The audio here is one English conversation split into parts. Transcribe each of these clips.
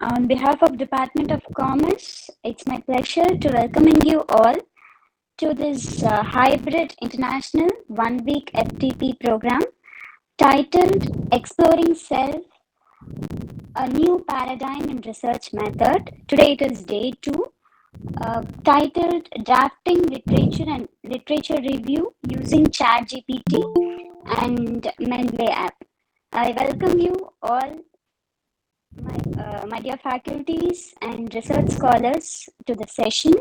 On behalf of Department of Commerce, it's my pleasure to welcoming you all to this hybrid international one-week FTP program titled Exploring Self, a New Paradigm in Research Method. Today it is day 2, titled Drafting Literature and Literature Review using ChatGPT and Mendley app. I welcome you all, my dear faculties and research scholars, to the session.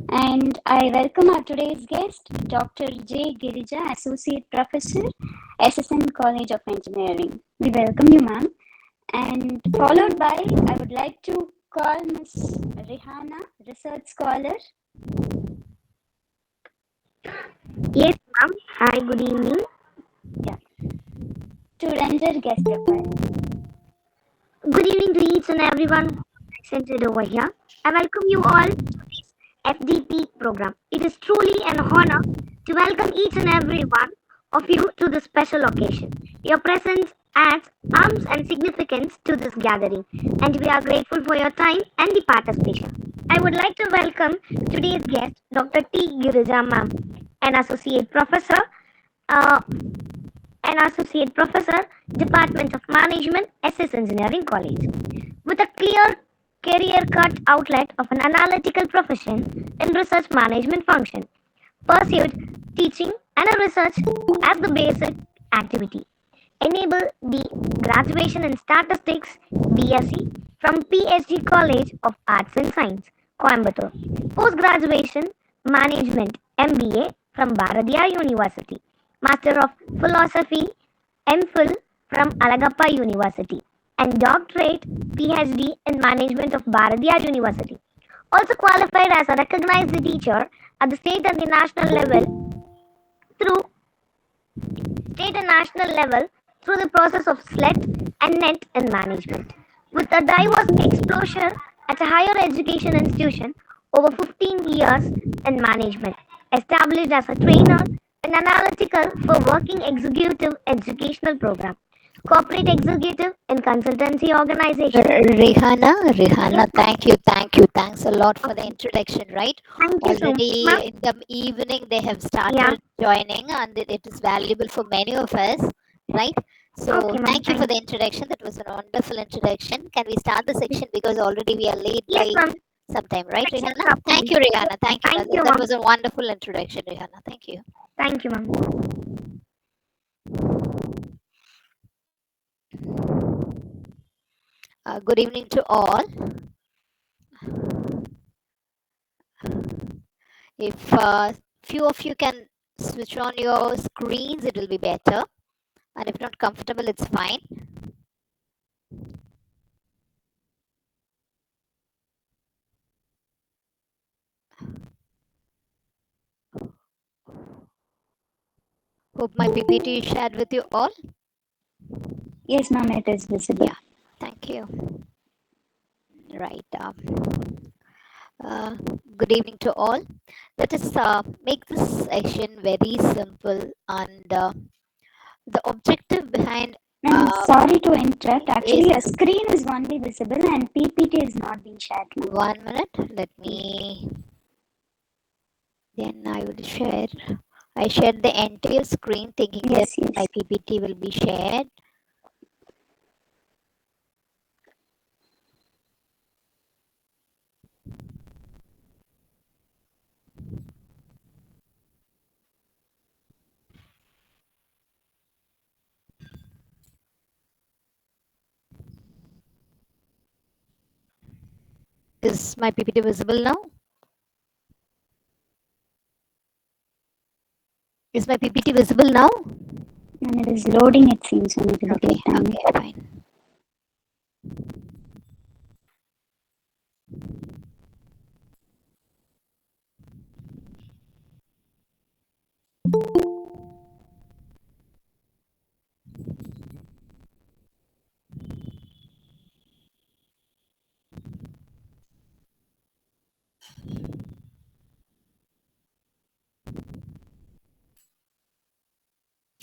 And I welcome our today's guest, Dr. J. Girija, Associate Professor, SSN College of Engineering. We welcome you, ma'am. And followed by, I would like to call Ms. Rihanna, Research Scholar. Yes, ma'am. Hi, good evening. Yeah. To render guest profile. Good evening to each and everyone presented over here. I welcome you all to this FDP program. It is truly an honor to welcome each and every one of you to this special occasion. Your presence adds arms and significance to this gathering, and we are grateful for your time and the participation. I would like to welcome today's guest, Dr. T. Girija ma'am, an associate professor. An associate professor, Department of Management, SS Engineering College. With a clear career cut outlet of an analytical profession in research management function, pursued teaching and research as the basic activity. Enable the graduation in statistics BSc from PhD College of Arts and Science, Coimbatore. Post-graduation management MBA from Bharathiar University. Master of Philosophy MPhil from Alagappa University and doctorate PhD in management of Bharathiar University. Also qualified as a recognized teacher at the state and the national level through through the process of SLET and NET in management. With a diverse exposure at a higher education institution over 15 years in management, established as a trainer and analytical for working executive educational program, corporate executive in consultancy organization. Rihanna, thanks a lot for the introduction, right? Thank you so much, Already ma'am. in the evening they have started joining, and it is valuable for many of us, right? So Okay, ma'am. thank you for the introduction. That was a wonderful introduction. Can we start the section, because already we are late Yes, by ma'am. some time, right, Section Rihanna? is upcoming. Thank you, Rihanna. Thank you. Thank you, That ma'am. was a wonderful introduction, Rihanna. Thank you. Thank you, ma'am. Good evening to all. If few of you can switch on your screens, it will be better. And if not comfortable, it's fine. Hope my PPT is shared with you all. Yes, ma'am, it is visible. Yeah, thank you. Right. Good evening to all. Let us make this session very simple, and the objective behind. Ma'am, sorry to interrupt. Actually, a screen is only visible and PPT is not being shared. 1 minute. Let me. Then I will share. I shared the entire screen thinking that my PPT will be shared. Is my PPT visible now? Is my PPT visible now? And it is loading, it seems. Okay, fine.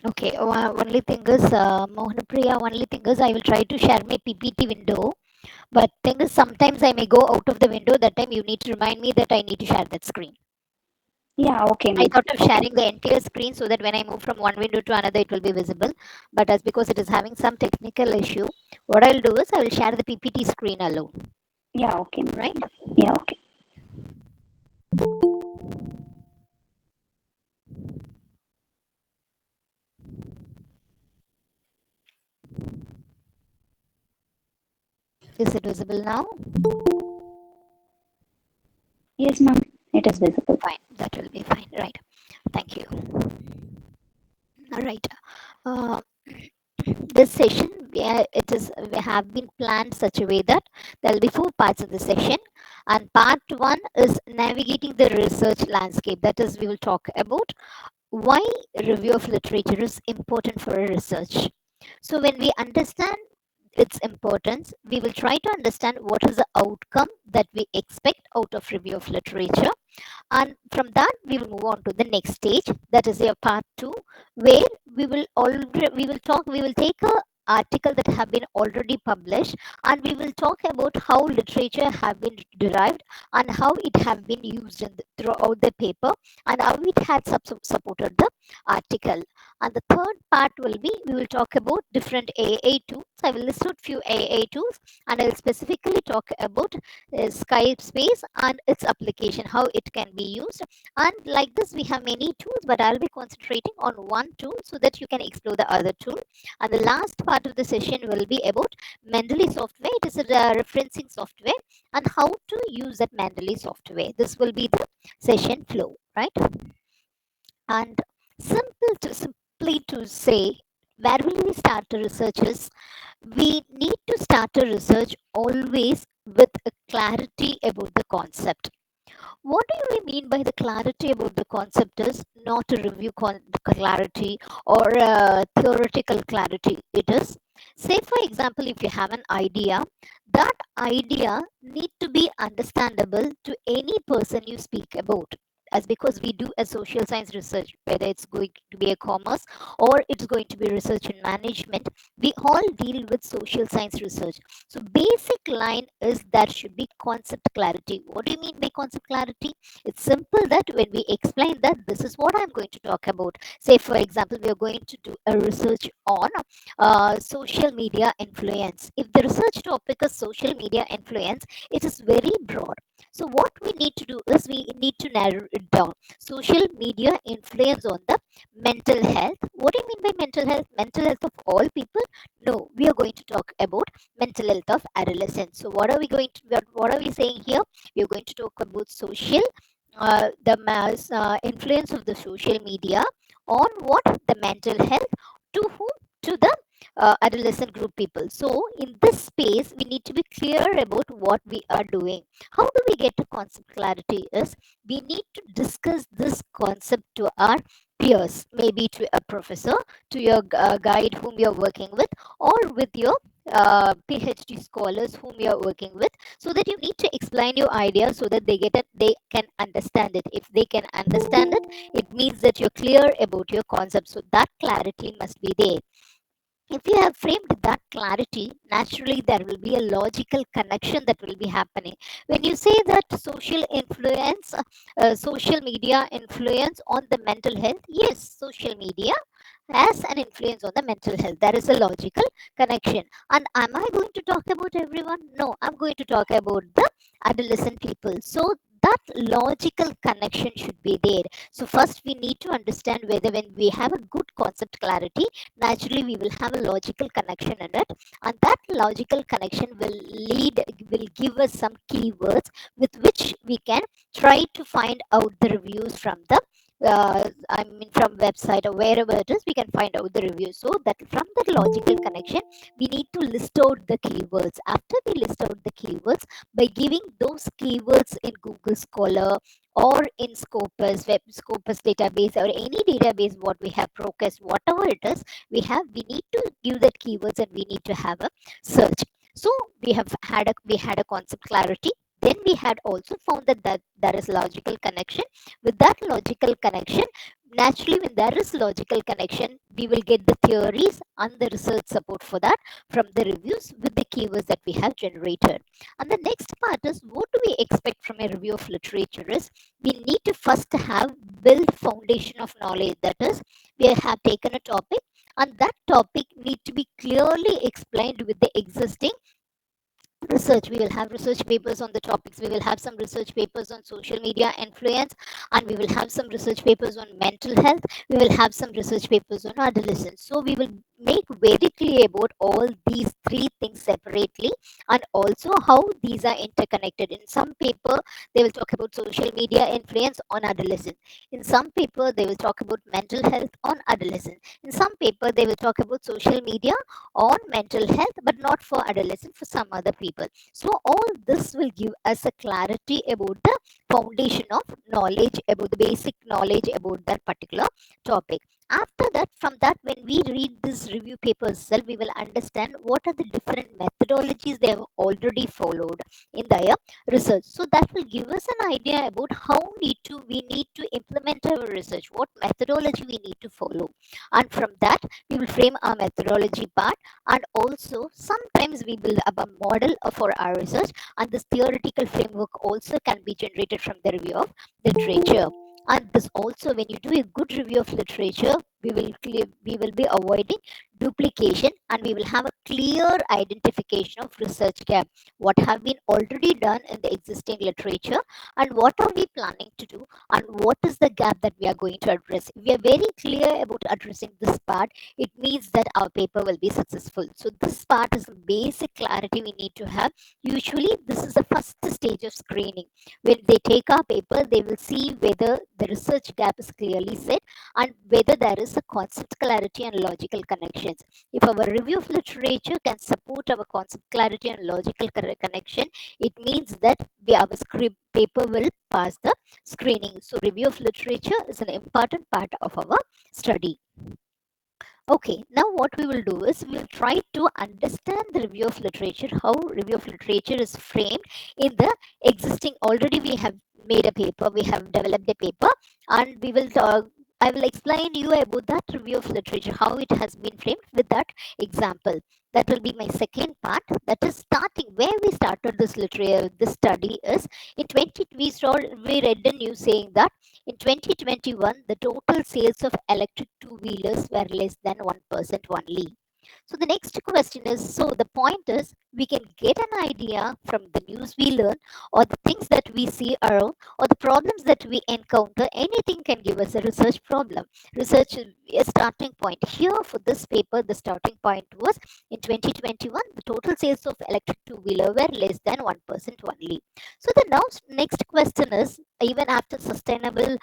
Okay, only thing is, Mohanapriya, only thing is I will try to share my PPT window. But thing is, sometimes I may go out of the window. That time you need to remind me that I need to share that screen. Yeah, okay, I ma'am. thought of Okay. sharing the entire screen so that when I move from one window to another, it will be visible. But as because it is having some technical issue, what I'll do is I will share the PPT screen alone, Yeah, okay, ma'am. right? Yeah, okay. Is it visible now? Yes, ma'am. It is visible. Fine, that will be fine. Right. Thank you. All right. Uh, this session, we have been planned such a way that there will be four parts of the session, and part one is navigating the research landscape. That is, we will talk about why review of literature is important for a research. So when we understand its importance, we will try to understand what is the outcome that we expect out of review of literature, and from that we will move on to the next stage, that is your part 2, where we will take a article that have been already published, and we will talk about how literature have been derived and how it have been used throughout the paper, and how it had supported the article. And the third part will be, we will talk about different AA tools. I will list out few AA tools, and I will specifically talk about Skype space and its application, how it can be used. And like this, we have many tools, but I'll be concentrating on one tool so that you can explore the other tool. And the last part of the session will be about Mendley software. It is a referencing software and how to use that Mendley software. This will be the session flow, right? And simply to say, where will we start the research is, we need to start a research always with a clarity about the concept. What do you mean by the clarity about the concept is not a review clarity or a theoretical clarity. It is, say for example, if you have an idea, that idea need to be understandable to any person you speak about. As because we do a social science research, whether it's going to be a commerce or it's going to be research in management, we all deal with social science research. So basic line is there should be concept clarity. What do you mean by concept clarity? It's simple that when we explain that this is what I'm going to talk about. Say for example, we are going to do a research on social media influence. If the research topic is social media influence, it is very broad. So what we need to do is we need to narrow it down. Social media influence on the mental health. What do you mean by mental health? Mental health of all people? No, we are going to talk about mental health of adolescents. So what are we saying here? We are going to talk about social, the mass influence of the social media on what the mental health, to whom, to the adolescent group people. So in this space, we need to be clear about what we are doing. How do we get to concept clarity is, we need to discuss this concept to our peers, maybe to a professor, to your guide whom you're working with, or with your PhD scholars whom you're working with, so that you need to explain your idea so that they can understand it. If they can understand it, it means that you're clear about your concept. So that clarity must be there. If you have framed that clarity, naturally there will be a logical connection that will be happening. When you say that social influence, social media influence on the mental health, yes, social media has an influence on the mental health. There is a logical connection. And am I going to talk about everyone? No, I'm going to talk about the adolescent people. So that logical connection should be there. So first we need to understand whether when we have a good concept clarity, naturally we will have a logical connection in it, and that logical connection will give us some keywords with which we can try to find out the reviews from the I mean from website or wherever it is, we can find out the reviews. So that from that logical connection, we need to list out the keywords. After we list out the keywords, by giving those keywords in Google Scholar or in Scopus database, or any database what we have, Procast, whatever it is, we need to give that keywords, and we need to have a search. So we had a concept clarity. Then we had also found that there is logical connection. With that logical connection, Naturally, when there is logical connection, we will get the theories and the research support for that from the reviews with the keywords that we have generated. And the next part is, what do we expect from a review of literature is, we need to first have build foundation of knowledge. That is, we have taken a topic and that topic need to be clearly explained with the existing research. We will have research papers on the topics, we will have some research papers on social media influence, and we will have some research papers on mental health, we will have some research papers on adolescence. So we will make very clear about all these three things separately, and also how these are interconnected. In some paper they will talk about social media influence on adolescence, in some paper they will talk about mental health on adolescence, in some paper they will talk about social media on mental health, but not for adolescent, for some other people. So all this will give us a clarity about the foundation of knowledge, about the basic knowledge about that particular topic. After that, from that, when we read this review paper itself, we will understand what are the different methodologies they have already followed in their research. So that will give us an idea about how we need to implement our research, what methodology we need to follow. And from that, we will frame our methodology part, and also sometimes we build up a model for our research, and this theoretical framework also can be generated from the review of literature. And this also, when you do a good review of literature, we will be avoiding duplication, and we will have a clear identification of research gap, what have been already done in the existing literature, and what are we planning to do, and what is the gap that we are going to address. If we are very clear about addressing this part, it means that our paper will be successful. So this part is the basic clarity we need to have. Usually this is the first stage of screening. When they take our paper, they will see whether the research gap is clearly set and whether there is a concept clarity and logical connections. If our review of literature can support our concept clarity and logical connection, it means that our script paper will pass the screening. So review of literature is an important part of our study. Okay, now what we will do is we will try to understand the review of literature, how review of literature is framed in the existing. Already we have made a paper, we have developed a paper, and we will talk. I will explain you about that review of literature, how it has been framed with that example. That will be my second part. That is starting where we started this literature. This study is in 20. We read the news saying that in 2021, the total sales of electric two-wheelers were less than 1% only. So the next question is, so the point is, we can get an idea from the news we learn, or the things that we see around, or the problems that we encounter. Anything can give us a research problem. Research is a starting point. Here for this paper, the starting point was in 2021, the total sales of electric two-wheeler were less than 1% only. So the now next question is, even after sustainable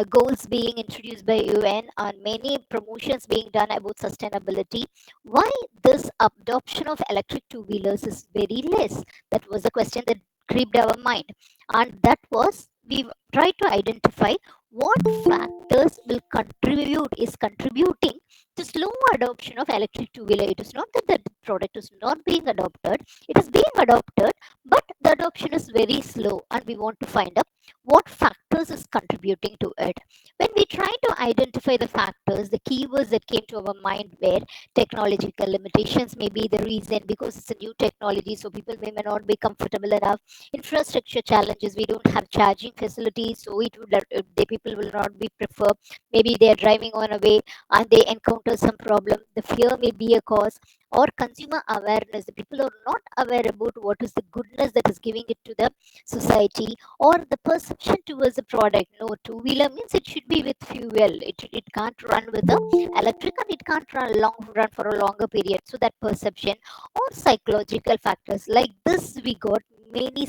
goals being introduced by UN and many promotions being done about sustainability, why this adoption of electric two-wheelers is very less? That was the question that gripped our mind, and that was, we tried to identify what factors will contributing to slow adoption of electric two-wheeler. It is not that the product is not being adopted, it is being adopted, but the adoption is very slow, and we want to find out what factors is contributing to it. When we try to identify the factors, the keywords that came to our mind were technological limitations may be the reason, because it's a new technology, so people may not be comfortable enough. Infrastructure challenges, we don't have charging facilities, so it would the people will not be prefer. Maybe they are driving on a way and they encounter some problem. The fear may be a cause, or consumer awareness. The people are not aware about what is the goodness that is giving it to the society, or the perception towards the product. No, two-wheeler means it should be with fuel. It can't run with the electric, and it can't run for a longer period. So that perception, or psychological factors like this, we got many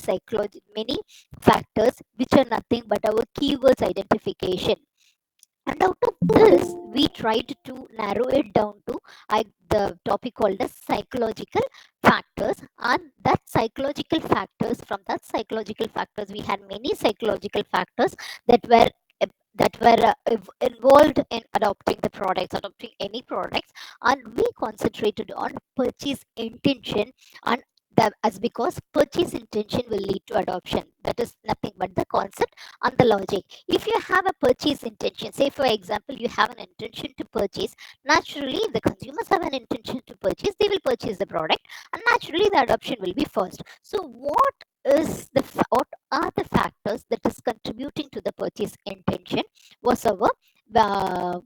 factors which are nothing but our keywords identification. And out of this, we tried to narrow it down to the topic called as psychological factors. And that psychological factors, from that psychological factors, we had many psychological factors that were involved in adopting the products, adopting any products, and we concentrated on purchase intention and that as because purchase intention will lead to adoption. That is nothing but the concept and the logic. If you have a purchase intention, say for example, you have an intention to purchase, naturally, if the consumers have an intention to purchase, they will purchase the product, and naturally, the adoption will be first. So, what are the factors that is contributing to the purchase intention? Was our uh,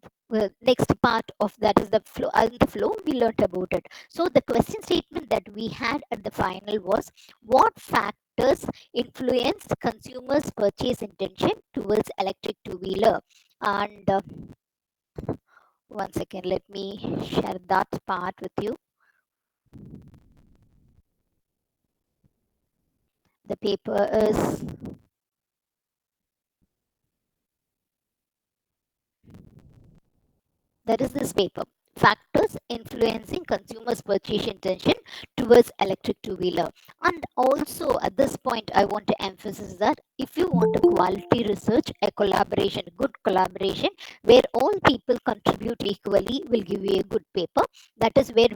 next part of that is the flow. In the flow, we learnt about it. So the question statement that we had at the final was, what factors influence consumers' purchase intention towards electric two-wheeler? And one second, let me share that part with you. The paper is, that is this paper. Factors influencing consumers' purchase intention towards electric two-wheeler. And also at this point, I want to emphasize that if you want a quality research, a collaboration, good collaboration, where all people contribute equally will give you a good paper. That is where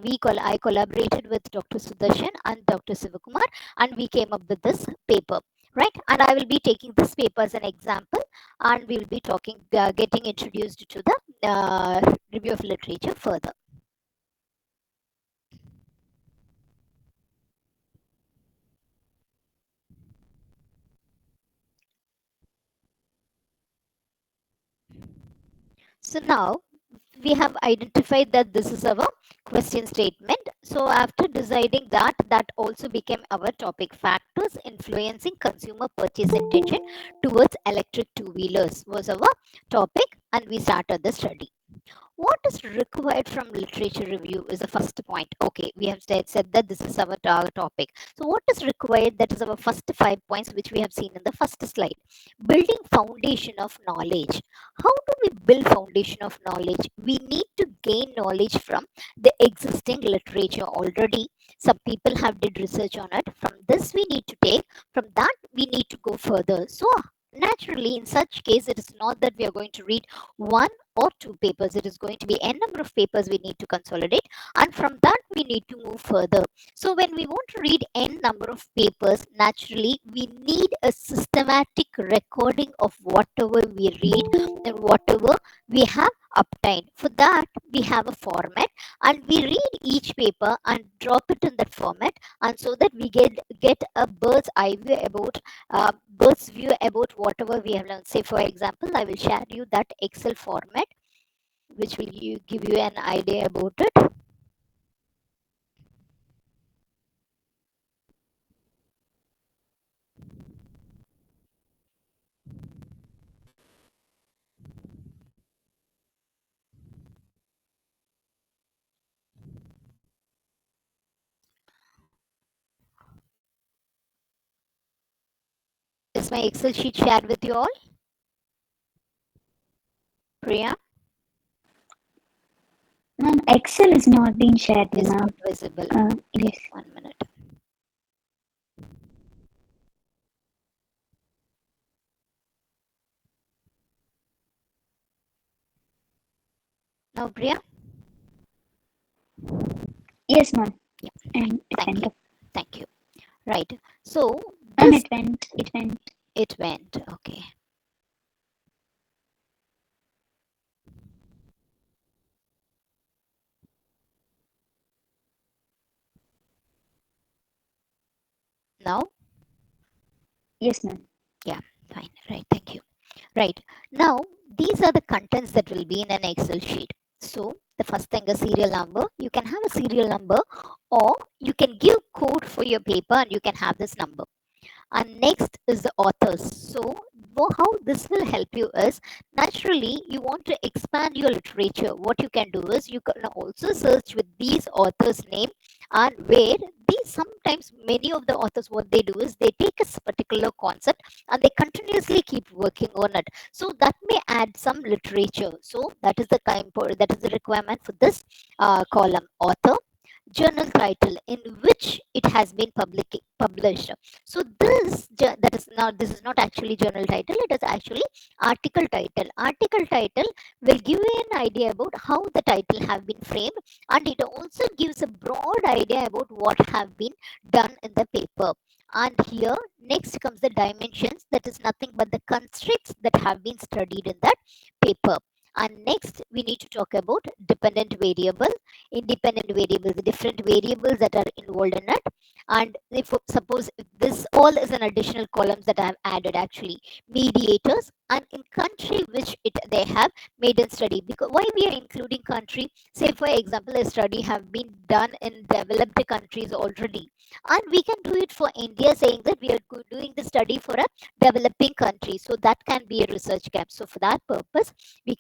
I collaborated with Dr. Sudarshan and Dr. Sivakumar, and we came up with this paper. Right, and I will be taking this paper as an example, and we will be getting introduced to the review of literature further. So now we have identified that this is our question statement. So after deciding that, that also became our topic. Factors influencing consumer purchase intention towards electric two-wheelers was our topic, and we started the study. What is required from literature review is the first point. Okay, we have said that this is our topic. So what is required? That is our first 5 points, which we have seen in the first slide. Building foundation of knowledge. How do we build foundation of knowledge? We need to gain knowledge from the existing literature already. Some people have did research on it. From this we need to take, from that we need to go further. So naturally, in such case, it is not that we are going to read one or two papers. It is going to be n number of papers we need to consolidate, and from that we need to move further. So when we want to read n number of papers, naturally we need a systematic recording of whatever we read and whatever we have obtained. For that we have a format, and we read each paper and drop it in that format, and so that we get a bird's eye view about bird's view about whatever we have learned. Say for example, I will share you that Excel format, which will give you an idea about it. Is my Excel sheet shared with you all? Priya? Ma'am, Excel is not being shared, It is ma'am. not visible. Yes. 1 minute. Now, Priya? Yes, ma'am. Yeah. And it Thank went you. up. Thank you. Right. So Ma'am, this it went. it went. Okay. Now? Yes, ma'am. Yeah, fine. Right. Thank you. Right. Now, these are the contents that will be in an Excel sheet. So, the first thing, a serial number. You can have a serial number, or you can give code for your paper and you can have this number. And next is the authors. So how this will help you is, naturally you want to expand your literature. What you can do is, you can also search with these authors name, and where these, sometimes many of the authors, what they do is they take a particular concept and they continuously keep working on it, so that may add some literature. So that is the requirement for this column, author. journal title in which it has been published. So this is not actually journal title, it is actually article title. Article title will give you an idea about how the title have been framed, and it also gives a broad idea about what have been done in the paper. And here next comes the dimensions, that is nothing but the constraints that have been studied in that paper. And next we need to talk about dependent variable, independent variables, the different variables that are involved in it. And if suppose if this all is an additional columns that I have added, actually mediators and in country which it they have made a study. Because why we are including country, say for example a study have been done in developed countries already, and we can do it for India, saying that we are doing the study for a developing country, so that can be a research gap. So for that purpose we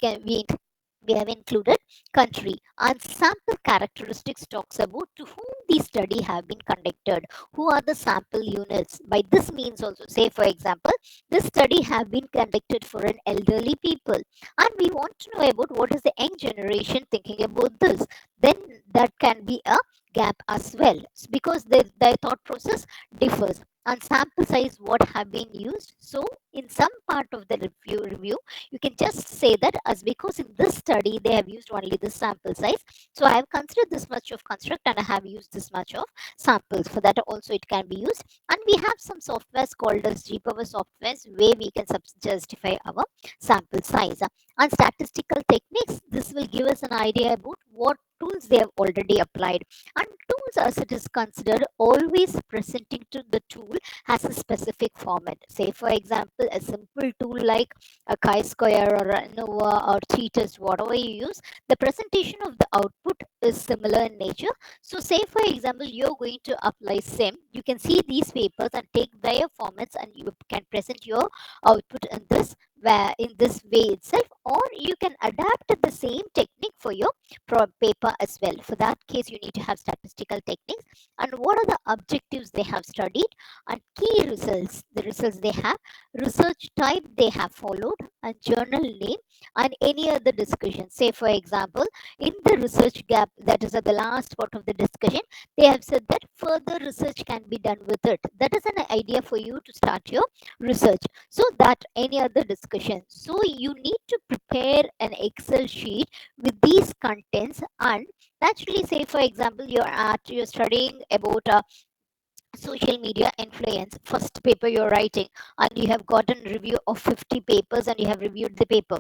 have included country. And sample characteristics talks about to whom these study have been conducted, who are the sample units. By this means also, say for example this study have been conducted for an elderly people, and we want to know about what is the young generation thinking about this, then that can be a gap as well, because their thought process differs. And sample size what have been used, so in some part of the review you can just say that as because in this study they have used only this sample size, so I have considered this much of construct and I have used this much of samples. For that also it can be used. And we have some softwares called as gpower softwares where we can justify our sample size. And statistical techniques, this will give us an idea about what tools they have already applied. And tools as it is considered always presenting to the tool has a specific format. Say for example a simple tool like a chi-square or a ANOVA or cheetahs, whatever you use, the presentation of the output is similar in nature. So say for example you're going to apply SIM, you can see these papers and take their formats and you can present your output in this where in this way itself, or you can adapt the same technique for your paper as well. For that case you need to have statistical techniques. And what are the objectives they have studied, and key results, the results they have, research type they have followed, and journal name, and any other discussion. Say for example in the research gap, that is at the last part of the discussion, they have said that further research can be done with it. That is an idea for you to start your research. So that any other discussion, so you need to prepare an Excel sheet with these contents. And naturally, say for example you're studying about social media influence, first paper you're writing, and you have gotten review of 50 papers and you have reviewed the paper.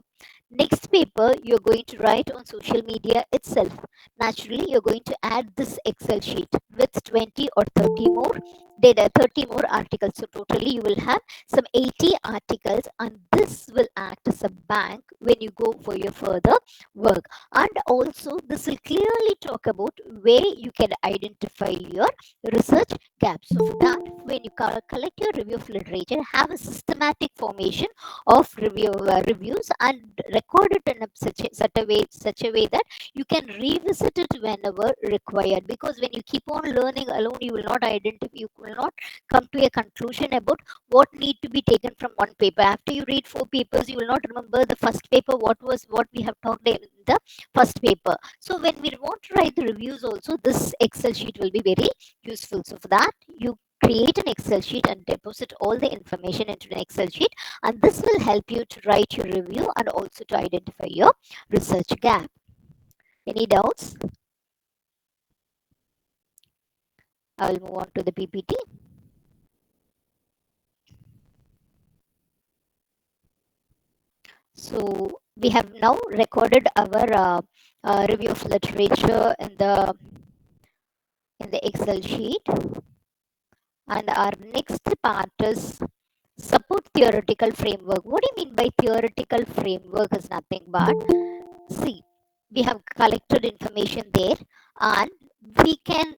Next paper you're going to write on social media itself. Naturally you're going to add this Excel sheet with 20 or 30 more data, 30 more articles, so totally you will have some 80 articles, and this will act as a bank when you go for your further work. And also this will clearly talk about where you can identify your research gaps. So for that, when you collect your review of literature, have a systematic formation of reviews and record it in such a way that you can revisit it whenever required. Because when you keep on learning alone, you will not identify, you will not come to a conclusion about what need to be taken from one paper. After you read 4 papers, you will not remember the first paper, what we have talked in the first paper. So when we want to write the reviews also, this Excel sheet will be very useful. So for that, you create an Excel sheet and deposit all the information into an Excel sheet, and this will help you to write your review and also to identify your research gap. Any doubts? I will move on to the PPT. So we have now recorded our review of literature in the Excel sheet, and our next part is support theoretical framework. What do you mean by theoretical framework? Is nothing but, see, we have collected information there, and we can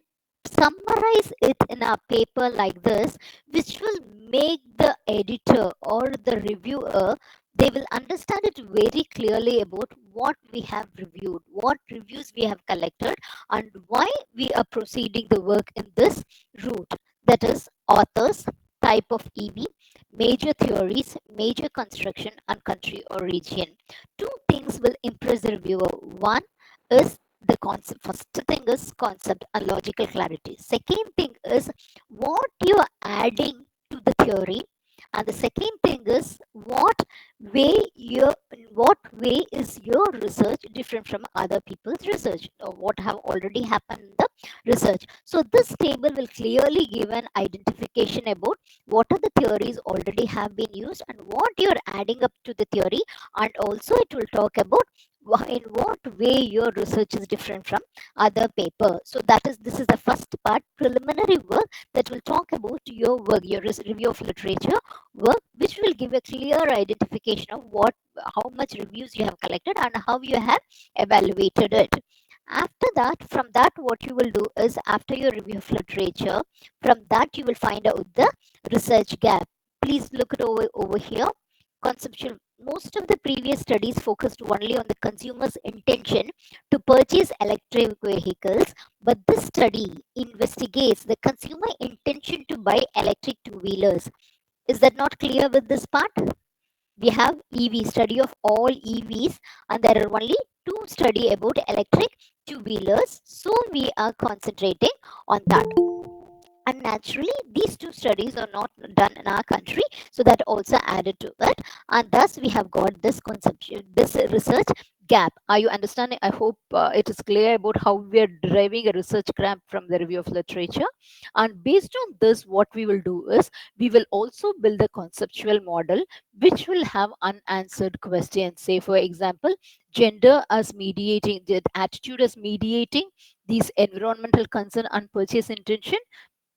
summarize it in a paper like this, which will make the editor or the reviewer, they will understand it very clearly about what we have reviewed, what reviews we have collected, and why we are proceeding the work in this route. That is authors, type of EB, major theories, major construction, and country or region. Two things will impress the reviewer. One is the concept. First thing is concept and logical clarity. Second thing is what you are adding to the theory, and the second thing is way your what way is your research different from other people's research, or what have already happened in the research. So this table will clearly give an identification about what are the theories already have been used and what you're adding up to the theory, and also it will talk about in what way your research is different from other paper. So this is the first part, preliminary work, that will talk about your work, your review of literature work, which will give a clear identification of how much reviews you have collected and how you have evaluated it. After that, from that, what you will do is, after your review of literature, from that you will find out the research gap. Please look it over here. Conceptual. Most of the previous studies focused only on the consumer's intention to purchase electric vehicles, but this study investigates the consumer intention to buy electric two-wheelers. Is that not clear with this part? We have EV, study of all EVs, and there are only two study about electric two-wheelers. So we are concentrating on that. And naturally, these two studies are not done in our country, so that also added to it. And thus, we have got this conception, this research gap. Are you understanding? I hope it is clear about how we are deriving a research gap from the review of literature. And based on this, what we will do is we will also build a conceptual model which will have unanswered questions. Say, for example, gender as mediating, the attitude as mediating these environmental concern and purchase intention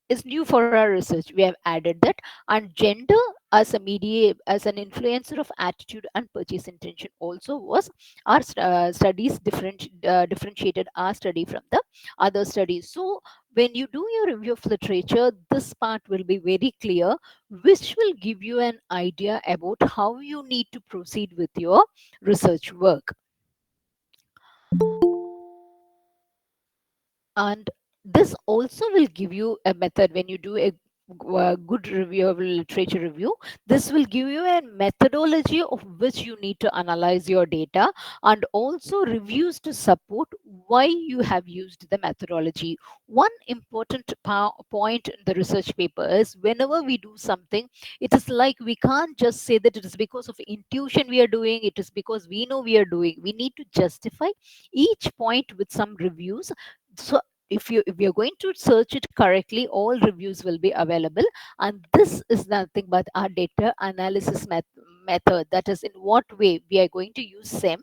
is new for our research. We have added that, and gender as a as an influencer of attitude and purchase intention also was our studies differentiated our study from the other studies. So when you do your review of literature, this part will be very clear, which will give you an idea about how you need to proceed with your research work. And this also will give you a method when you do a good review of literature review. This will give you a methodology of which you need to analyze your data, and also reviews to support why you have used the methodology. One important point in the research paper is, whenever we do something, it is like we can't just say that it is because of intuition we are doing, it is because we know we are doing. We need to justify each point with some reviews. So if you're going to search it correctly, all reviews will be available. And this is nothing but our data analysis method. That is, in what way we are going to use SEM,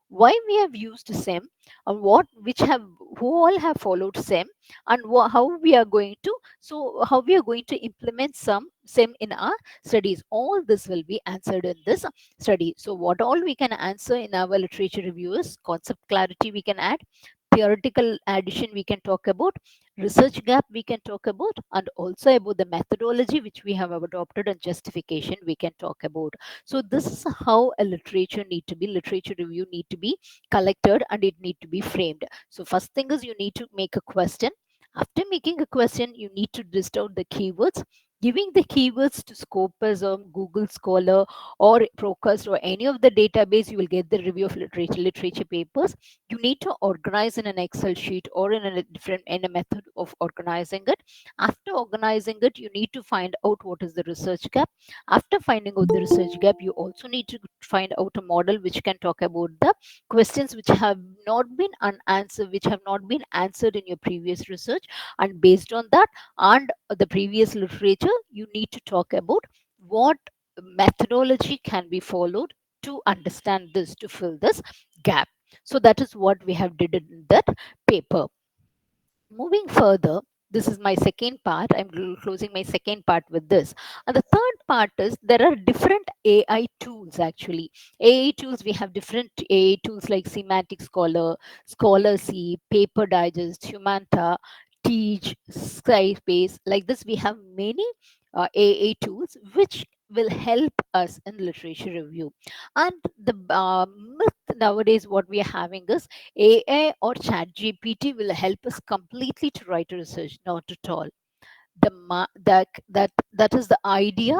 why we have used SEM, and what which have who all have followed SEM, and how we are going to, so how we are going to implement some SEM in our studies. All this will be answered in this study. So what all we can answer in our literature review is concept clarity we can add, theoretical addition we can talk about, research gap we can talk about, and also about the methodology which we have adopted, and justification we can talk about. So this is how a literature review need to be collected, and it need to be framed. So first thing is, you need to make a question. After making a question, you need to list out the keywords. Giving the keywords to Scopus or Google Scholar or Procust or any of the database, you will get the review of literature papers. You need to organize in an Excel sheet or in a method of organizing it. After organizing it, you need to find out what is the research gap. After finding out the research gap, you also need to find out a model which can talk about the questions which have not been unanswered, which have not been answered in your previous research. And based on that and the previous literature, you need to talk about what methodology can be followed to understand this, to fill this gap. So that is what we have did in that paper. Moving further, this is my second part. I'm closing my second part with this. And the third part is, there are different AI tools actually. AI tools, we have different AI tools like Semantic Scholar, Scholar-C, Paper Digest, Humanta, Teach, Skyspace. Like this, we have many AI tools which will help us in literature review. And the myth nowadays, what we are having is, AI or ChatGPT will help us completely to write a research. Not at all. That is the idea,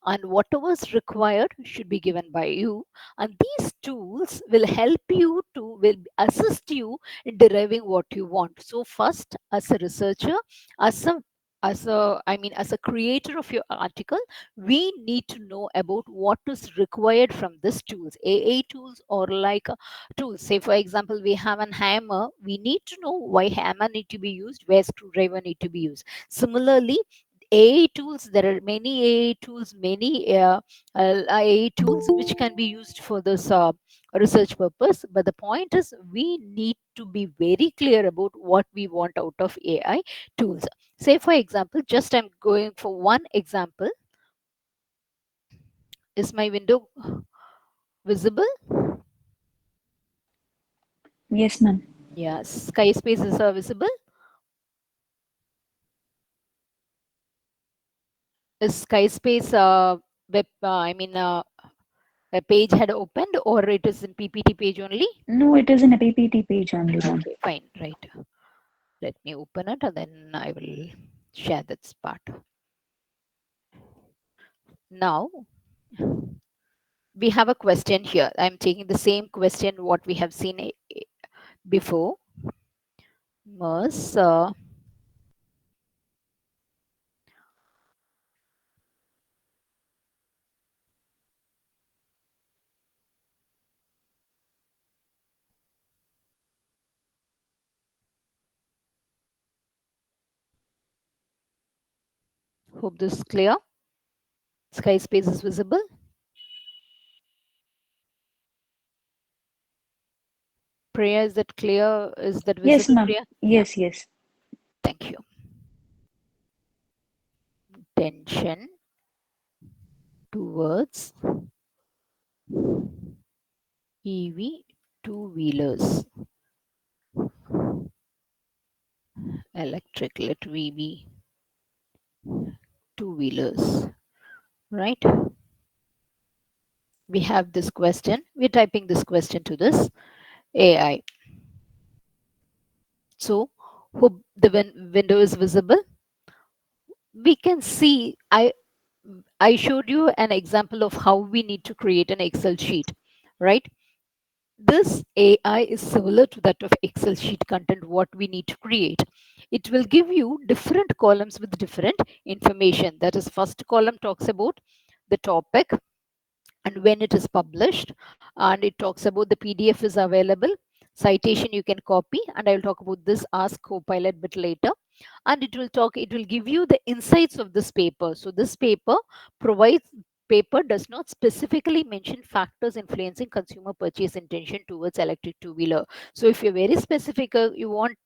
and whatever is required should be given by you, and these tools will help you to will assist you in deriving what you want. So first, as a researcher, as a as a creator of your article, we need to know about what is required from these tools. AI tools or like tools. Say for example, we have an hammer. We need to know why hammer need to be used, where screwdriver need to be used. Similarly, AI tools. There are many AI tools, many AI tools which can be used for this research purpose. But the point is, we need to be very clear about what we want out of AI tools. Say for example, just I'm going for one example. Is my window visible? Yes, ma'am. Yes, sky spaces are visible. Is sky space web? A page had opened, or it is in PPT page only? No, it is in a PPT page only, ma'am. Okay, fine, right. Let me open it and then I will share this part. Now we have a question here. I'm taking the same question what we have seen before. Mers, hope this is clear. Sky space is visible. Priya, is that clear? Is that Yes, visible, ma'am. Priya? Yeah, Yes, yes. thank you. Tension towards EV two-wheelers, electric, let EV two-wheelers, right? We have this question. We're typing this question to this AI. So, hope the window is visible. We can see, I showed you an example of how we need to create an Excel sheet, right? This AI is similar to that of Excel sheet content, what we need to create. It will give you different columns with different information. That is, first column talks about the topic and when it is published, and it talks about the PDF is available, citation you can copy, and I will talk about this ask copilot bit later. And it will give you the insights of this paper. So this provides paper does not specifically mention factors influencing consumer purchase intention towards electric two-wheeler. So if you're very specific, you want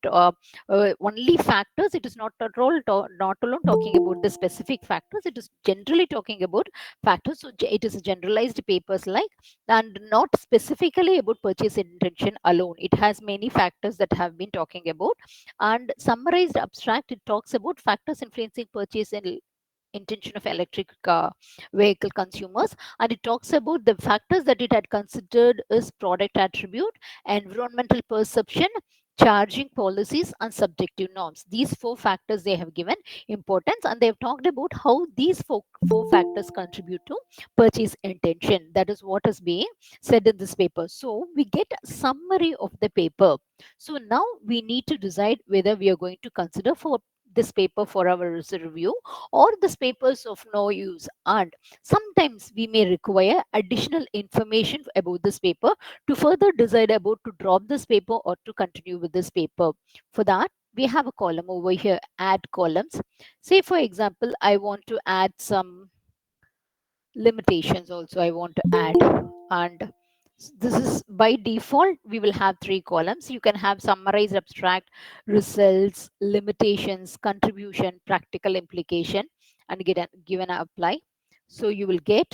only factors, it is not at all not alone talking about the specific factors, it is generally talking about factors. So it is generalized papers like, and not specifically about purchase intention alone. It has many factors that have been talking about. And summarized abstract, it talks about factors influencing purchase and intention of electric vehicle consumers, and it talks about the factors that it had considered as product attribute, environmental perception, charging policies, and subjective norms. These four factors they have given importance, and they have talked about how these four factors contribute to purchase intention. That is what is being said in this paper. So we get a summary of the paper. So now we need to decide whether we are going to consider for this paper for our review, or this paper is of no use. And sometimes we may require additional information about this paper to further decide about to drop this paper or to continue with this paper. For that, we have a column over here, add columns. Say for example, I want to add some limitations also I want to add. And this is by default, we will have three columns. You can have summarize, abstract, results, limitations, contribution, practical implication, and give an apply. So you will get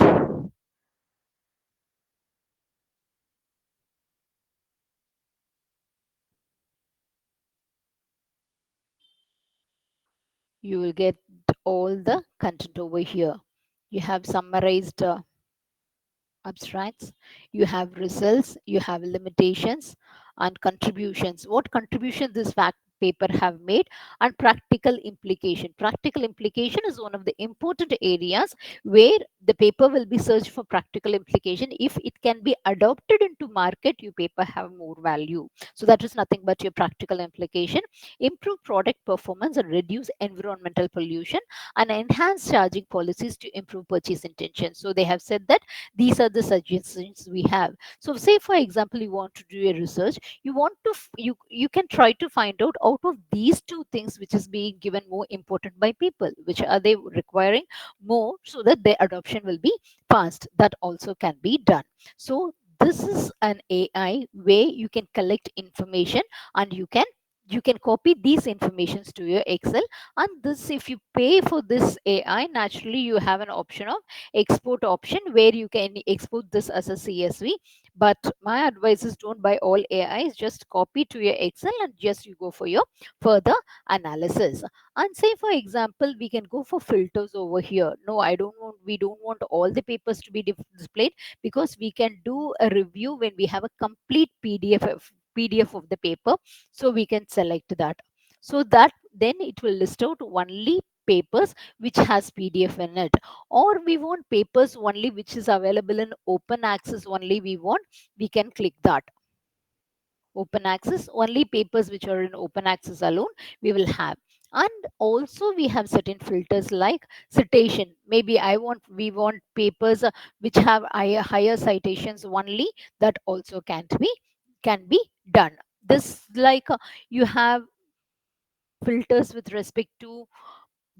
all the content over here. You have summarized abstracts, you have results, you have limitations, and contributions. What contribution this fact paper have made, and practical implication. Practical implication is one of the important areas where the paper will be searched for practical implication. If it can be adopted into market, your paper have more value. So that is nothing but your practical implication. Improve product performance and reduce environmental pollution, and enhance charging policies to improve purchase intention. So they have said that these are the suggestions we have. So say for example, you want to do a research, you want to you can try to find out of these two things which is being given more important by people, which are they requiring more, so that their adoption will be fast. That also can be done. So this is an AI way you can collect information, and you can copy these informations to your Excel. And this, if you pay for this AI, naturally you have an option of export option where you can export this as a CSV. But my advice is, don't buy all AIs, just copy to your Excel and just you go for your further analysis. And say for example, we can go for filters over here. No, we don't want all the papers to be displayed, because we can do a review when we have a complete PDF of the paper. So we can select that, so that then it will list out only papers which has PDF in it. Or we want papers only which is available in open access only, we can click that. Open access, only papers which are in open access alone we will have. And also we have certain filters like citation. Maybe we want papers which have higher citations only. That also can be done. This like you have filters with respect to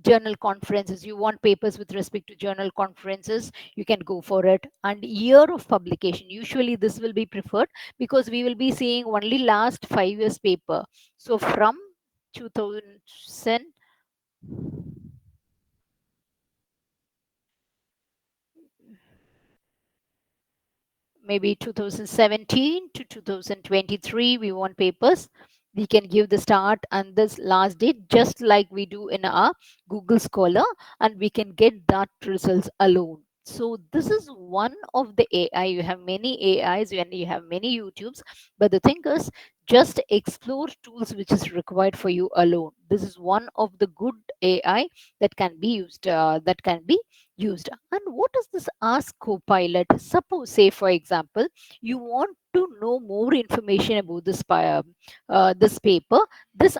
journal conferences. You want papers with respect to journal conferences, you can go for it. And year of publication, usually this will be preferred, because we will be seeing only last 5 years paper. So from 2000, maybe 2017 to 2023, we want papers, we can give the start and this last date, just like we do in our Google Scholar, and we can get that results alone. So this is one of the AI. You have many AIs and you have many YouTubes, but the thing is, just explore tools which is required for you alone. This is one of the good AI that can be used. And what is this Ask Copilot? Suppose, say, for example, you want to know more information about this paper. This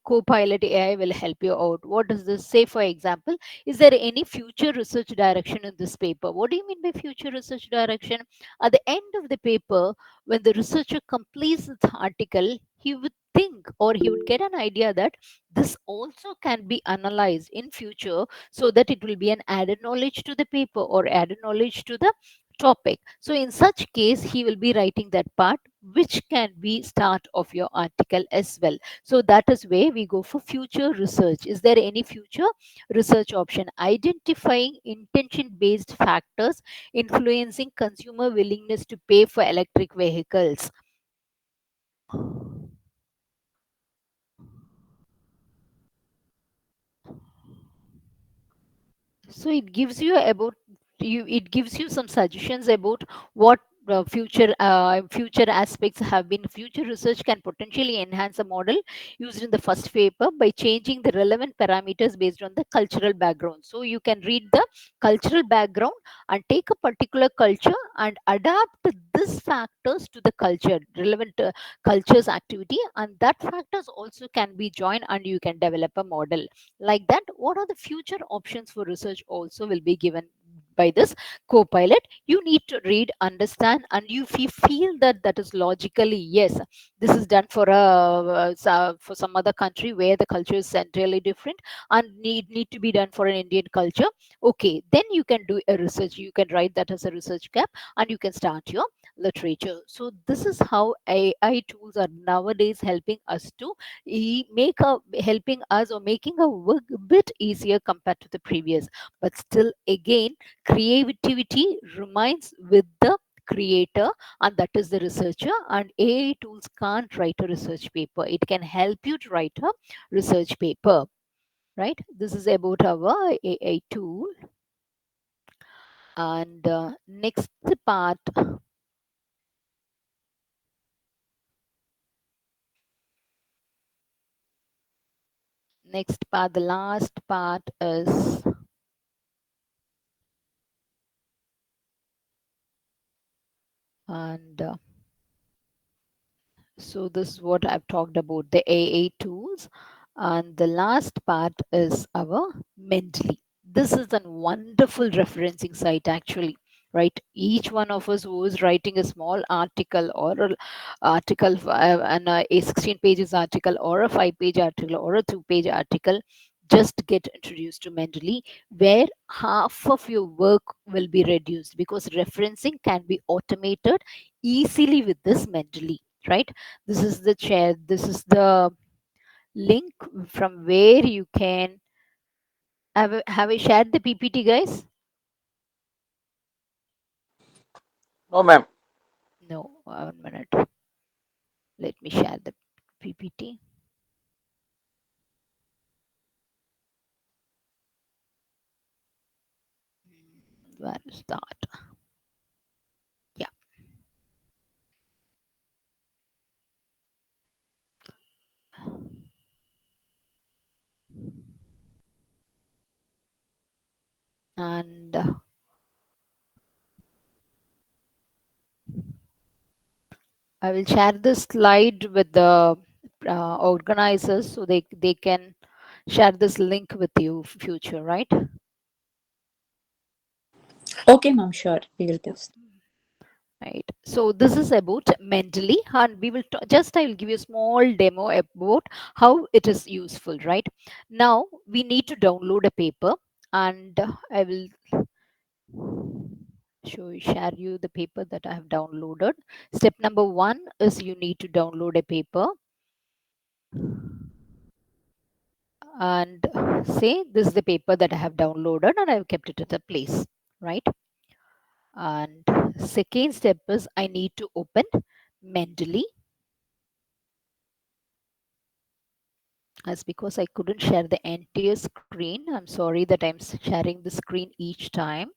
Copilot AI will help you out. What does this say? For example, is there any future research direction in this paper? What do you mean by future research direction? At the end of the paper, when the researcher completes the article, he would think, or he would get an idea that this also can be analyzed in future, so that it will be an added knowledge to the paper or added knowledge to the topic. So in such case, he will be writing that part which can be start of your article as well. So that is where we go for future research. Is there any future research option? Identifying intention based factors influencing consumer willingness to pay for electric vehicles. So it gives you some suggestions about what future aspects have been. Future research can potentially enhance a model used in the first paper by changing the relevant parameters based on the cultural background. So you can read the cultural background and take a particular culture and adapt these factors to the culture relevant culture's activity, and that factors also can be joined and you can develop a model like that. What are the future options for research also will be given by this Copilot. You need to read, understand, and you feel that that is logically yes, this is done for for some other country where the culture is entirely different, and need to be done for an Indian culture. Okay, then you can do a research, you can write that as a research gap, and you can start your literature. So this is how AI tools are nowadays helping us to helping us or making our work a bit easier compared to the previous. But still again, creativity remains with the creator, and that is the researcher. And AI tools can't write a research paper, it can help you to write a research paper, right? This is about our AI tool. And part next part, the last part is And so this is what I've talked about, the AA tools. And the last part is our Mendley. This is a wonderful referencing site actually, right? Each one of us who is writing a small article or a article and a 16 pages article or a 5-page article or a 2-page article, just get introduced to Mendeley, where half of your work will be reduced because referencing can be automated easily with this Mendeley, right? This is the chair, this is the link from where you can have I shared the PPT, guys? No, ma'am. No, 1 minute. Let me share the PPT. Where is that? Yeah. And I will share this slide with the organizers so they can share this link with you future, right? Okay, ma'am, sure. We will Yeah. post. Right. So this is about Mentally, and we will just I will give you a small demo about how it is useful. Right now, we need to download a paper, and I will share you the paper that I have downloaded. Step number one is you need to download a paper, and say this is the paper that I have downloaded, and I have kept it at a place. Right. And second step is I need to open Mendeley. As because I couldn't share the entire screen. I'm sorry that I'm sharing the screen each time.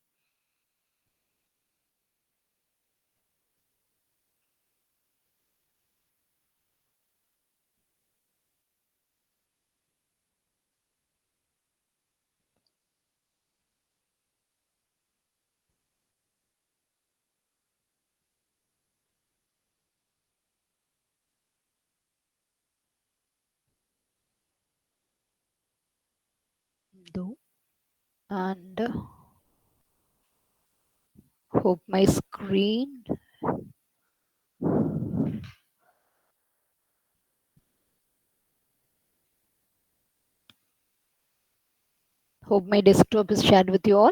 Do and hope my screen, hope my desktop is shared with you all.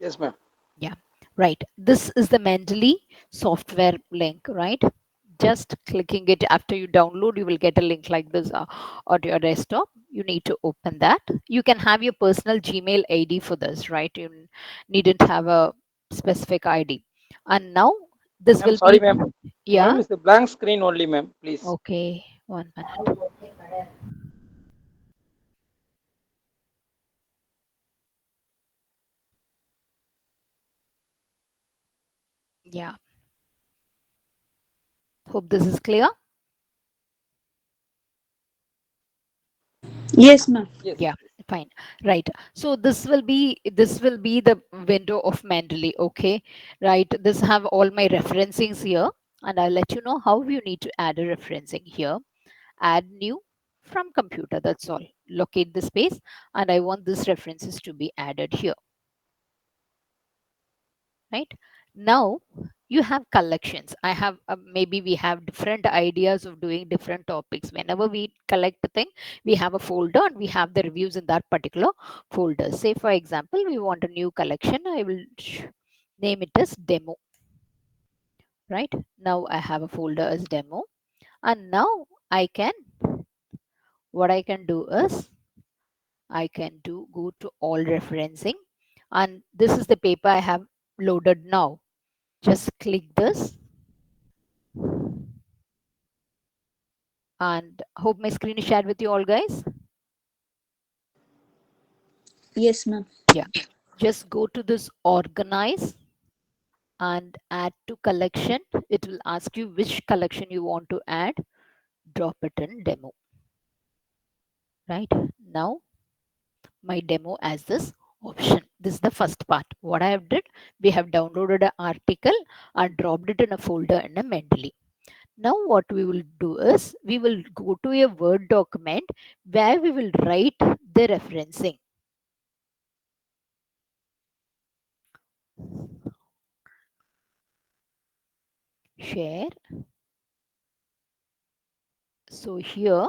Yes, ma'am. Yeah, right. This is the Mendeley software link, right? Just clicking it after you download, you will get a link like this on your desktop. You need to open that. You can have your personal Gmail ID for this, right? You needn't have a specific ID. And now this Ma'am, will sorry, be, ma'am. yeah, Ma'am, it's a blank screen only, ma'am. Please. okay, 1 minute. Yeah, hope this is clear. Yes, ma'am. Yes. Yeah, fine. Right. So this will be the window of Mendeley. Okay. Right. This have all my referencings here, and I'll let you know how you need to add a referencing here. Add new from computer. That's all. Locate the space, and I want this references to be added here. Right now you have collections. I have maybe we have different ideas of doing different topics. Whenever we collect a thing, we have a folder and we have the reviews in that particular folder. Say for example, we want a new collection. I will name it as demo. Right now I have a folder as demo, and now I can, what I can do is I can do go to all referencing, and this is the paper I have loaded now. Just click this, and hope my screen is shared with you all, guys. Yes, ma'am. Yeah, just go to this organize and add to collection. It will ask you which collection you want to add. Drop it in demo. Right now my demo as this option. This is the first part. What I have did, we have downloaded an article and dropped it in a folder in a Mendley. Now what we will do is we will go to a Word document where we will write the referencing. Share. So here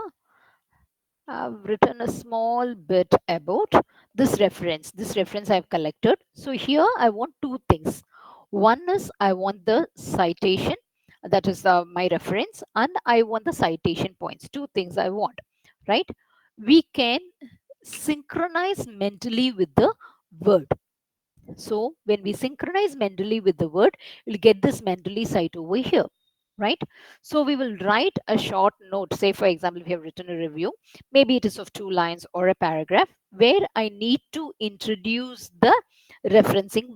I've written a small bit about this reference. This reference I've collected. So here I want two things. One is I want the citation, that is my reference, and I want the citation points. Two things I want, right? We can synchronize mentally with the word. So when we synchronize Mendley with the word, we'll get this Mendley site over here, right? So we will write a short note. Say, for example, if we have written a review, maybe it is of 2 lines or a paragraph where I need to introduce the referencing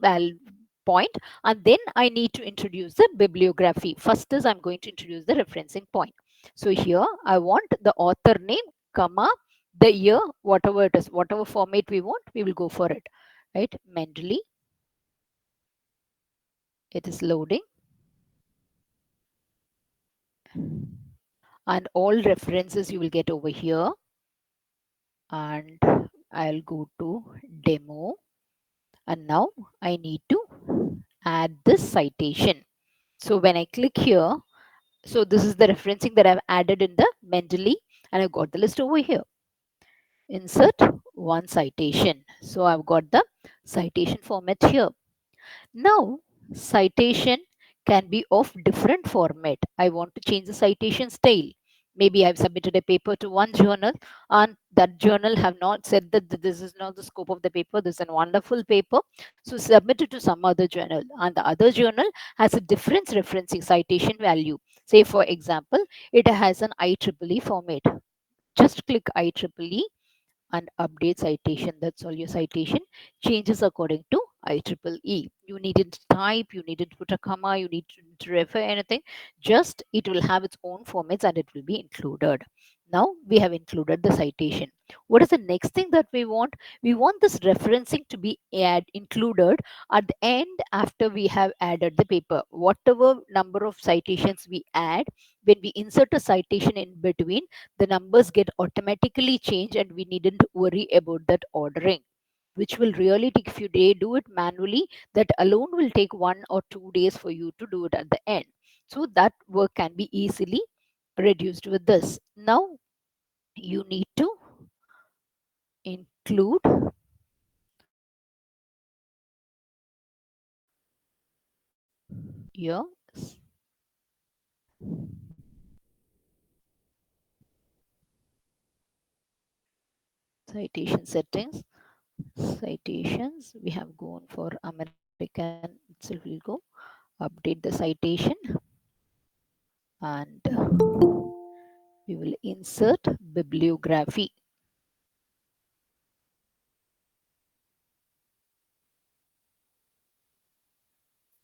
point, and then I need to introduce the bibliography. First is I'm going to introduce the referencing point. So here I want the author name, comma, the year, whatever it is, whatever format we want, we will go for it, right? Mendley. It is loading, and all references you will get over here, and I'll go to demo, and now I need to add this citation. So when I click here, so this is the referencing that I've added in the Mendley, and I've got the list over here. Insert one citation. So I've got the citation format here. Now, citation can be of different format. I want to change the citation style. Maybe I've submitted a paper to one journal, and that journal have not said that this is not the scope of the paper. This is a wonderful paper. So submit it to some other journal, and the other journal has a different referencing citation value. Say for example, it has an IEEE format. Just click IEEE and update citation. That's all. Your citation changes according to IEEE. You needn't type, you needn't put a comma, you need to refer anything. Just it will have its own formats and it will be included. Now we have included the citation. What is the next thing that we want? We want this referencing to be included at the end after we have added the paper. Whatever number of citations we add, when we insert a citation in between, the numbers get automatically changed and we needn't worry about that ordering, which will really take, if you do it manually, that alone will take 1 or 2 days for you to do it at the end. So that work can be easily reduced with this. Now you need to include your citation settings. Citations, we have gone for American itself. We'll go update the citation, and we will insert bibliography.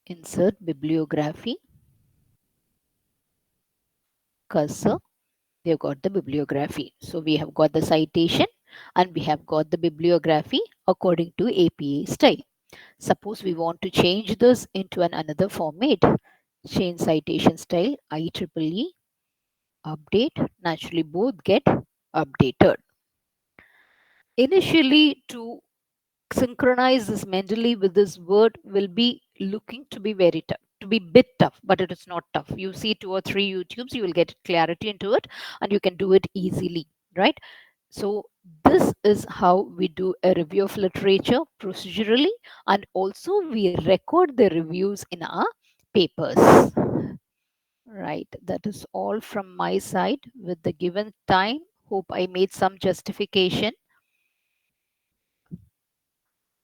Insert bibliography, cursor. We have got the bibliography. So we have got the citation and we have got the bibliography according to APA style. Suppose we want to change this into another format. Change citation style, IEEE, update. Naturally both get updated. Initially, to synchronize this mentally with this word will be looking to be very tough, to be bit tough, but it is not tough. You see 2 or 3 YouTubes, you will get clarity into it and you can do it easily, right? So this is how we do a review of literature procedurally, and also we record the reviews in our papers. Right, that is all from my side with the given time. Hope I made some justification,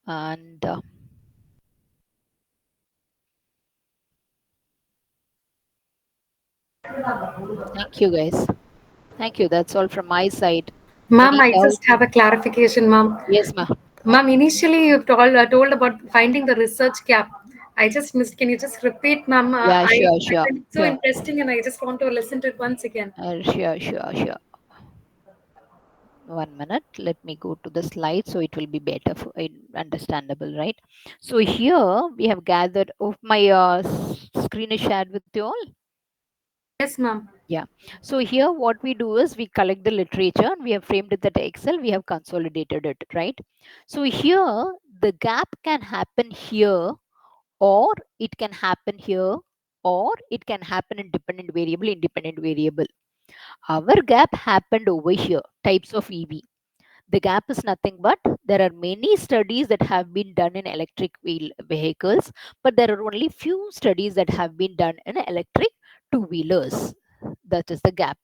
and thank you guys. Thank you. That's all from my side. Ma'am, Any I doubt? just have a clarification, ma'am. Yes, ma. Ma'am, initially you told about finding the research gap. I just missed. Can you just repeat, ma'am? Yeah, sure, I sure, find it so sure, interesting, and I just want to listen to it once again. sure, sure, sure. One minute. Let me go to the slide so it will be better for understandable, right? So here we have gathered. Oh, my screen is shared with you all. Yes, ma'am. Yeah. So here what we do is we collect the literature and we have framed it at Excel. We have consolidated it, right? So here the gap can happen here, or it can happen here, or it can happen in dependent variable, independent variable. Our gap happened over here, types of EV. The gap is nothing but there are many studies that have been done in electric vehicles, but there are only few studies that have been done in electric two-wheelers. That is the gap.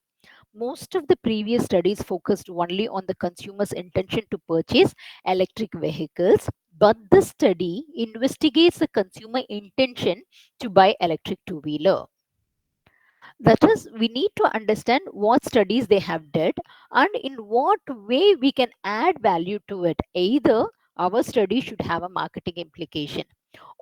Most of the previous studies focused only on the consumer's intention to purchase electric vehicles, but this study investigates the consumer intention to buy electric two-wheeler. That is, we need to understand what studies they have did and in what way we can add value to it. Either our study should have a marketing implication,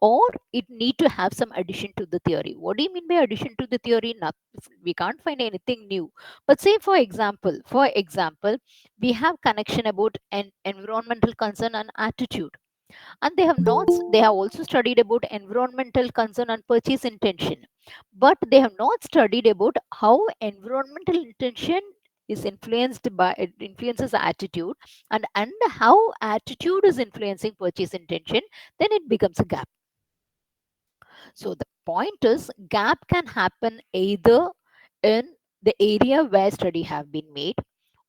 or it need to have some addition to the theory. What do you mean by addition to the theory? Not, we can't find anything new. But say for example, we have connection about an environmental concern and attitude, and they have also studied about environmental concern and purchase intention, but they have not studied about how environmental intention is influenced by it influences attitude, and how attitude is influencing purchase intention. Then it becomes a gap. So the point is, gap can happen either in the area where study have been made,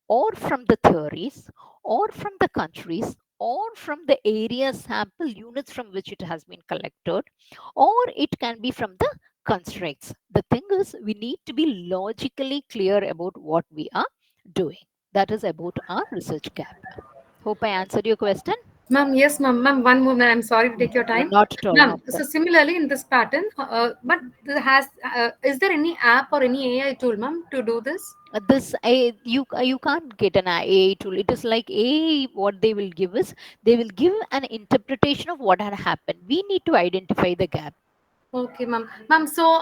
or from the theories, or from the countries, or from the area sample units from which it has been collected, or it can be from the constraints. The thing is, we need to be logically clear about what we are doing. That is about our research gap. Hope I answered your question. Ma'am, yes, ma'am. Ma'am, one more, ma'am. I'm sorry to take your time. Not at all, no Ma'am, so problem. similarly in this pattern, is there any app or any AI tool, ma'am, to do this? This you can't get an AI tool. It is like a what they will give is, they will give an interpretation of what had happened. We need to identify the gap. Okay, ma'am. Ma'am, so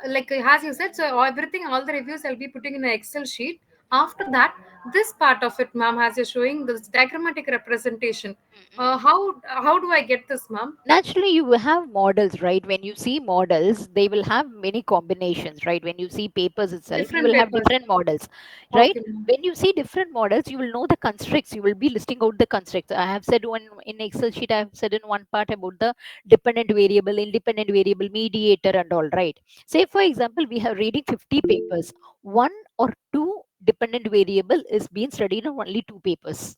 like as you said, so everything, all the reviews I'll be putting in an Excel sheet. After that, this part of it, ma'am, as you're showing this diagrammatic representation. Mm-mm. How do I get this, ma'am? Naturally, you will have models, right? When you see models, they will have many combinations, right? When you see papers itself, you Different will have papers. different models, right? Okay, ma'am. When you see different models, you will know the constructs. You will be listing out the constructs. I have said one in Excel sheet, I have said in one part about the dependent variable, independent variable, mediator, and all, right? Say for example, we have reading 50 papers, one or two dependent variable is being studied in only two papers.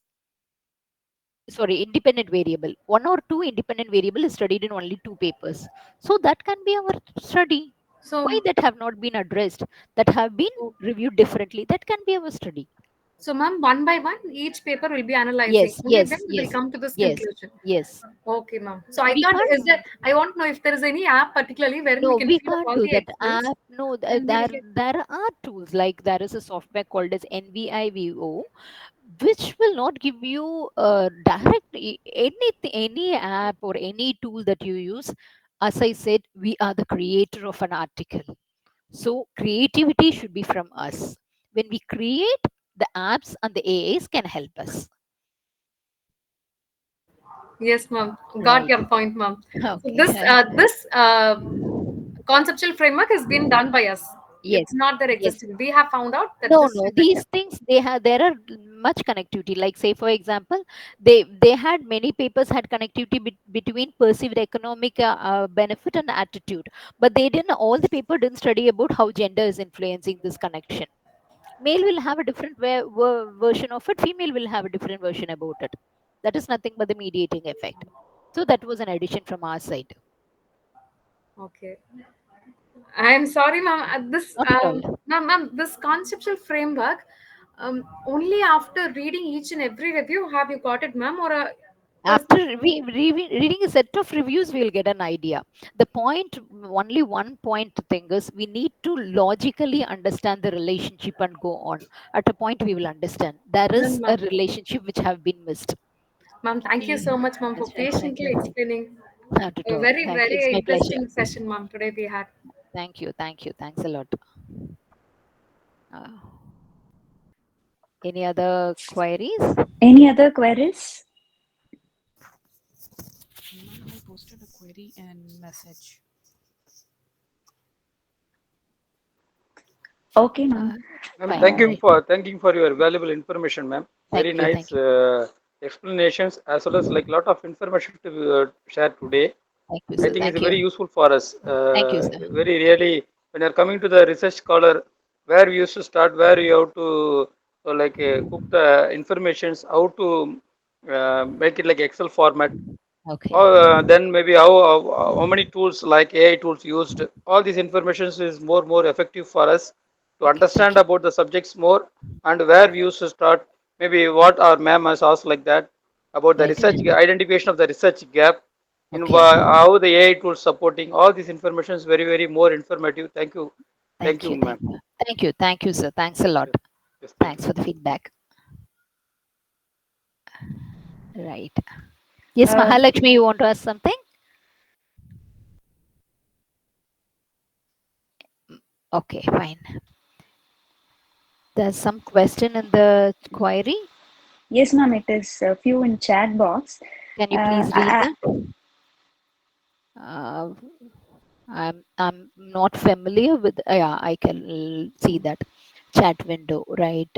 Sorry, independent variable, one or two independent variable is studied in only two papers. So that can be our study. Why So, that have not been addressed, that have been reviewed differently, that can be our study. so, ma'am, one by one, each paper will be analyzing. Yes, Only then yes, we will yes, come to this yes, conclusion. yes. Okay, ma'am. So I We thought, is can't. there? I want to know if there is any app particularly wherein No, we can we fill up can't all do the that. Excels, No, and we will get. there are tools, like there is a software called as NVIVO, which will not give you direct any app or any tool that you use. As I said, we are the creator of an article, so creativity should be from us. When we create, the apps and the AIs can help us. Yes, ma'am. Got Right. your point, ma'am. So this Okay. conceptual framework has been done by us. Yes, It's not there yes. existing. We have found out that No, this no, is the these gap. things, they have, there are much connectivity. Like say for example, they had many papers had connectivity between perceived economic benefit and attitude, but they didn't, all the paper didn't study about how gender is influencing this connection. Male will have a different version of it, female will have a different version about it. That is nothing but the mediating effect. So that was an addition from our side. Okay. I'm sorry, ma'am. This, Not at all. ma'am, this conceptual framework, only after reading each and every review have you got it, ma'am, or is After reading a set of reviews, we'll get an idea. The point, only one point thing is, we need to logically understand the relationship and go on. At a point we will understand there is done, a ma'am? relationship which have been missed. Ma'am, thank you so Okay. much, ma'am, for That's fine. Thank patiently you. explaining. Not at A all. very, Thank you, it's very my pleasure. interesting session, ma'am, today we had. Thank you, thanks a lot. uh, Any other queries? Any other queries? Ma'am, I posted a query and message. Okay, Uh, ma'am. Ma'am, Fine, right. thanking for your valuable information, ma'am. Thank Very you, thank nice you, explanations as well as like lot of information to share today. thank you, I sir. think it's Thank you, very useful for us. thank you, sir. Very really, when you're coming to the research scholar, where we used to start, where you have to cook the informations, how to make it like Excel format, Okay, or then maybe how many tools like AI tools used. All these informations is more effective for us to okay, thank understand you, about the subjects more, and where we used to start. Maybe what our ma'am has asked like that about the right. research identification of the research gap in Okay, how the AI tools supporting all these information is very more informative. Thank thank you, you, ma'am. thank you, sir. Thanks a lot. Yes, yes, thank you. Thanks for the feedback. Right. Yes, Uh, Mahalakshmi, you want to ask something? Okay, fine. There's some question in the query. yes, ma'am. It is a few in chat box. Can you Uh, please read I, that? Uh, I'm not familiar with. Yeah, I can see that chat window, right?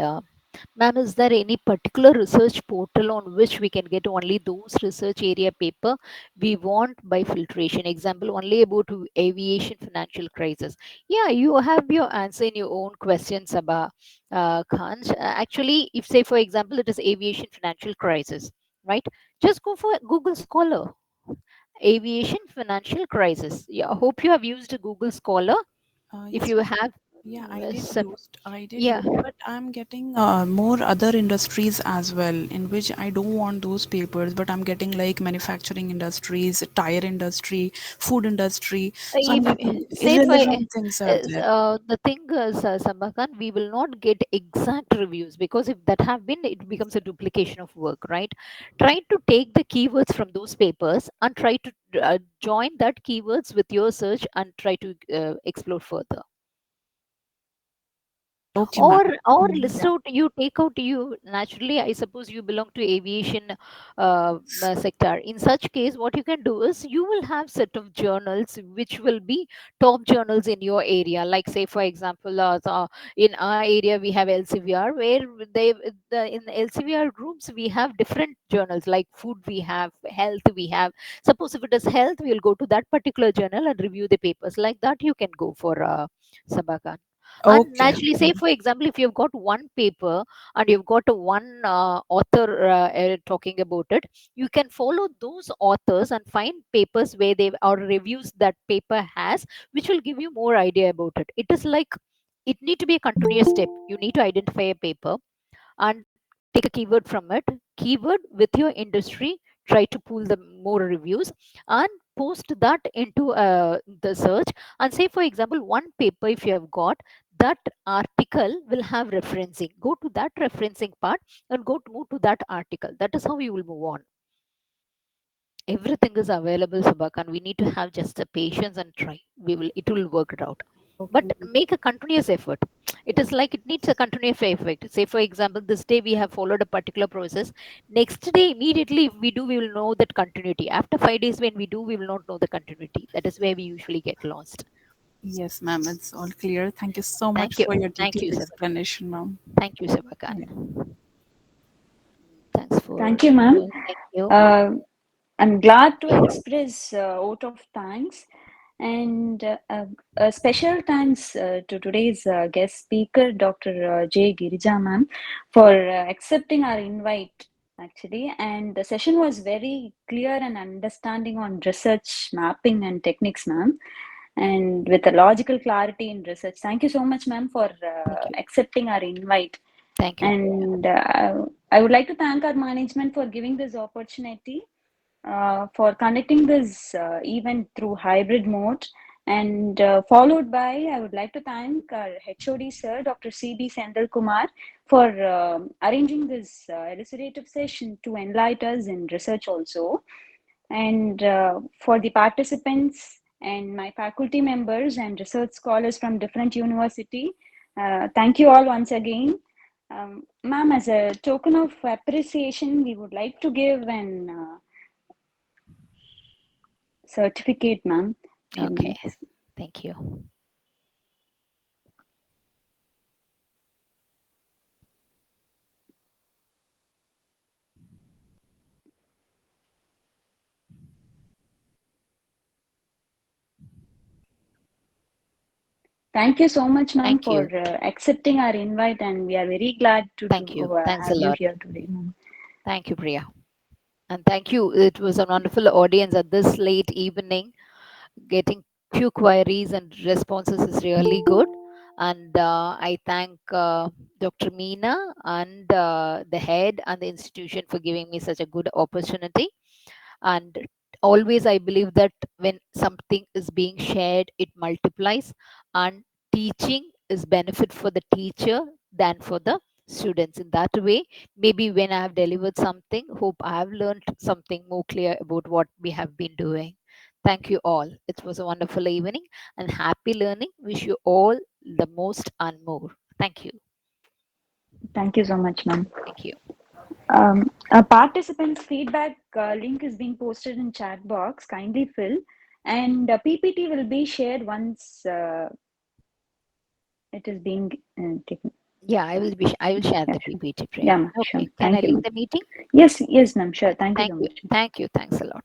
Ma'am, is there any particular research portal on which we can get only those research area paper we want by filtration? Example, only about aviation financial crisis. Yeah, you have your answer in your own questions, Sabha Khan. Actually, if say for example it is aviation financial crisis, right? Just go for Google Scholar. Aviation financial crisis. Yeah, I hope you have used Google Scholar. If Yes, you ma'am. have, Yeah, I did yeah. use, but I'm getting more other industries as well, in which I don't want those papers, but I'm getting like manufacturing industries, tire industry, food industry. So I'm If getting say for irrelevant things are there. the thing is, Sambhakan, we will not get exact reviews because if that have been, it becomes a duplication of work, right? Try to take the keywords from those papers and try to join that keywords with your search and try to explore further. Okay, or ma'am. or Mm, list yeah. out, you take out, you naturally, I suppose you belong to aviation sector. In such case, what you can do is you will have set of journals which will be top journals in your area, like say for example in our area we have LCVR, where they in LCVR groups we have different journals, like food we have, health we have. Suppose if it is health, we'll go to that particular journal and review the papers. Like that you can go for Sabakan. And Okay. naturally, say for example, if you've got one paper and you've got a one author talking about it, you can follow those authors and find papers where they or reviews that paper has, which will give you more idea about it. It is like it need to be a continuous step. You need to identify a paper and take a keyword from it, keyword with your industry, try to pull the more reviews and post that into the search. And say for example, one paper if you have got, that article will have referencing, go to that referencing part and go to move to that article. That is how you will move on. Everything is available, Sabakan. We need to have just the patience and try. We will, it will work it out, but make a continuous effort. It is like it needs a continuous effort. Say for example, this day we have followed a particular process, next day immediately if we do, we will know that continuity. After 5 days when we do, we will not know the continuity. That is where we usually get lost. Yes, ma'am. It's all clear. Thank you so much Thank you, for your thank detailed you, Sabakan. explanation, ma'am. Thank you, Sabakan. Yeah. Thanks for thank you, ma'am. thank you. Uh, I'm glad to express vote of thanks and a special thanks to today's guest speaker, Dr. J. Girija ma'am, for accepting our invite actually. And the session was very clear and understanding on research mapping and techniques, ma'am, and with a logical clarity in research. Thank you so much, ma'am, for Thank you. accepting our invite. Thank you. And I would like to thank our management for giving this opportunity for conducting this event through hybrid mode. And followed by, I would like to thank our HOD sir, Dr. C.B. Sendal Kumar, for arranging this elucidative session to enlighten us in research also. And for the participants and my faculty members and research scholars from different university, thank you all once again. Ma'am, as a token of appreciation, we would like to give an certificate, ma'am. Few Okay, minutes. thank you. Thank you so much, ma'am, Thank for you. accepting our invite, and we are very glad to Thank you. Thanks a have you lot. here today, ma'am. Thank you, Priya. And thank you. It was a wonderful audience at this late evening. Getting few queries and responses is really good. And I thank Dr. Meena and the head and the institution for giving me such a good opportunity. And always I believe that when something is being shared, it multiplies, and teaching is benefit for the teacher than for the students. In that way, maybe when I have delivered something, hope I have learned something more clear about what we have been doing. Thank you all. It was a wonderful evening and happy learning. Wish you all the most and more. Thank you. Thank you so much, ma'am. Thank you. A participant's feedback link is being posted in chat box. Kindly fill, and PPT will be shared once it is being taken. Yeah, I will share Yeah, the sure. PPT, Priya. Yeah, ma'am, sure. Okay. Can I Thank you, leave ma'am. the meeting? Yes, yes, ma'am. Sure. Thank you Thank so you. much. Thank you. Thanks a lot.